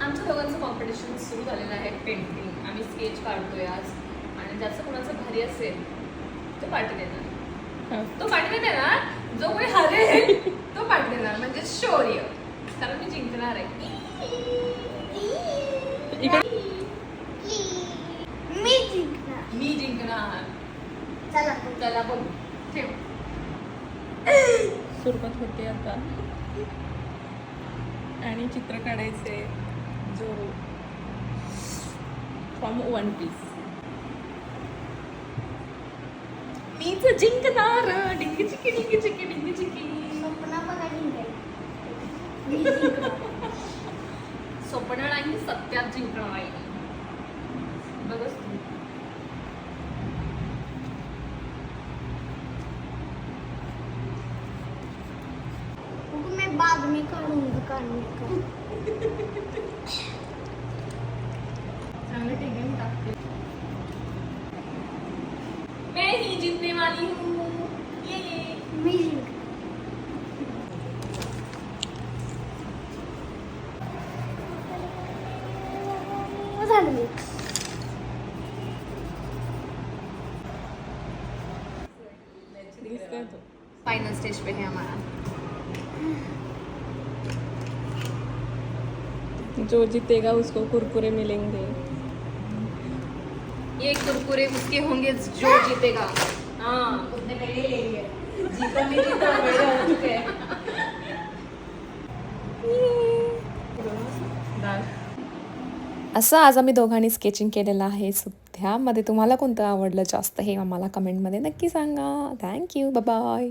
आमच्या दोघांचं कॉम्पिटिशन सुरू झालेलं आहे. पेंटिंग आम्ही स्केच काढतोय आज आणि ज्याचं कोणाचं भारी असेल तो पार्टी देणार. तो पार्टी नाही देणार, जो कोणी हरेल तो पार्टी देणार, म्हणजे शौर्य. कारण मी जिंकणार आहे. मी जिंकणार. चला बघ, ठेव. सुरुवात होते आता आणि चित्र काढायचे जो फ्रॉम वन पीस. मीच जिंकणार. डिंगी चिकी डिंगी चिकी डिंगी चिकी. स्वप्न नाही, सत्यात जिंकणार आहे. बघच तू. मैं बाद में करूँगी चांगलं ठीक आहे, मी टाकते. मैं ही जीतने वाली हूँ. ये दिसतोय तो. फाइनल स्टेज पे है हमारा. जो जीतेगा उसको कुरकुरे मिलेंगे. ये कुरकुरे उसके होंगे जो जीतेगा. हाँ, उसने पहले ले लिए. जीता नहीं जीता बड़े हो चुके हैं. असं आज आम्ही दोघांनी स्केचिंग केलेलं आहे सुद्ध्यामध्ये. तुम्हाला कोणतं आवडलं जास्त हे आम्हाला कमेंटमध्ये नक्की सांगा. Thank you, bye.